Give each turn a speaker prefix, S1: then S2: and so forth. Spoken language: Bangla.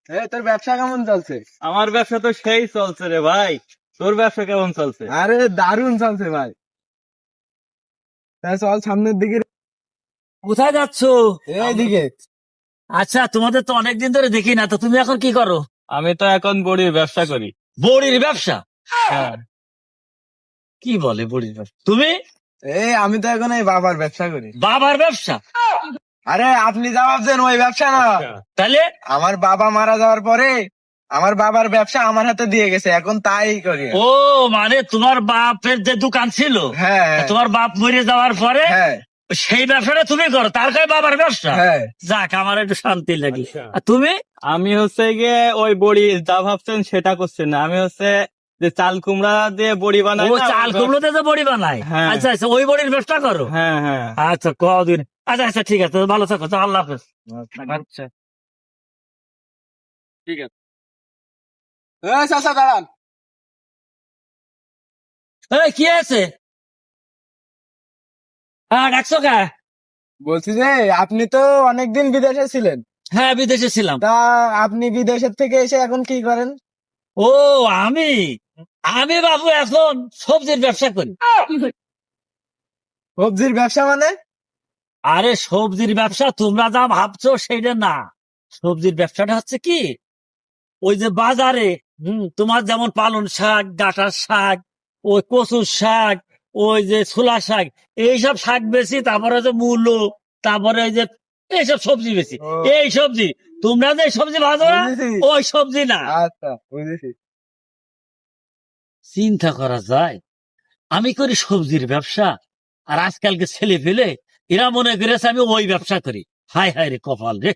S1: তোর ব্যবসা কেমন চলছে?
S2: আমার ব্যবসা তো সেই চলছে রে ভাই। তোর ব্যবসা কেমন চলছে?
S1: আরে দারুণ চলছে ভাই। তাই চল সামনের দিকে।
S3: কোথায় যাচ্ছো?
S1: এইদিকে।
S3: আচ্ছা, তোমাদের তো অনেকদিন ধরে দেখি না, তো তুমি এখন কি করো?
S2: আমি তো এখন বড়ির ব্যবসা করি।
S3: বড়ির ব্যবসা?
S2: হ্যাঁ।
S3: কি বলে বড়ির ব্যবসা? তুমি
S1: আমি তো এখন এই বাবার ব্যবসা করি।
S3: বাবার ব্যবসা?
S1: আরে আপনি যা ভাবছেন ওই ব্যবসা না।
S3: তাহলে
S1: আমার বাবা মারা যাওয়ার পরে আমার বাবার ব্যবসা আমার হাতে দিয়ে গেছে, এখন তাই করি।
S3: ও, মানে তোমার বাপের যে দোকান ছিল,
S1: হ্যাঁ
S3: তোমার বাপ মরে যাওয়ার পরে
S1: হ্যাঁ
S3: সেই ব্যবসাটা তুমি করো, তার কাছে বাবার ব্যবসা।
S1: হ্যাঁ।
S3: যাক, আমার একটু শান্তি লাগে।
S2: আচ্ছা।
S3: আর তুমি?
S2: আমি হচ্ছে গিয়ে ওই বড়ি যা ভাবছেন সেটা করছেন না, আমি হচ্ছে যে চাল কুমড়া দিয়ে বড়ি বানাই
S3: ও,
S2: না,
S3: চাল কুমড়োতে যে বড়ি বানায়?
S2: হ্যাঁ।
S3: আচ্ছা আচ্ছা, ওই বড়ির ব্যবসা করো?
S2: হ্যাঁ হ্যাঁ।
S3: আচ্ছা, কদিন। আচ্ছা আচ্ছা, ঠিক আছে, ভালো থাকো, তো আল্লাহ হাফেজ।
S2: আচ্ছা ঠিক আছে।
S1: চাচা দাঁড়ান।
S3: এই, কি আছে? হ্যাঁ, ডাকছো কে?
S1: বলছি যে আপনি তো অনেকদিন বিদেশে ছিলেন,
S3: হ্যাঁ, বিদেশে ছিলাম।
S1: তা আপনি বিদেশের থেকে এসে এখন কি করেন?
S3: ও, আমি আমি বাবু এখন সবজির ব্যবসা করি।
S1: সবজির ব্যবসা মানে?
S3: আরে, সবজির ব্যবসা তোমরা যা ভাবছো সেইটা না। সবজির ব্যবসাটা হচ্ছে কি, ওই যে বাজারে তোমার যেমন পালং শাক, ডাঁটার শাক, ওই কচুর শাক, ওই যে ছোলা শাক, এইসব শাক বেশি, তারপরে যে মূলো, তারপরে ওই যে এইসব সবজি বেশি।
S1: ও।
S3: এই সবজি তোমরা যে সবজি ভাজো না,
S1: বুঝেছি।
S3: ওই সবজি না।
S1: আচ্ছা বুঝেছি।
S3: চিন্তা করা যায়, আমি করি সবজির ব্যবসা, আর আজকালকে ছেলে ফেলে এরা মনে করেছে আমি ওই ব্যবসা করি। হায় হায় রে কপাল রে।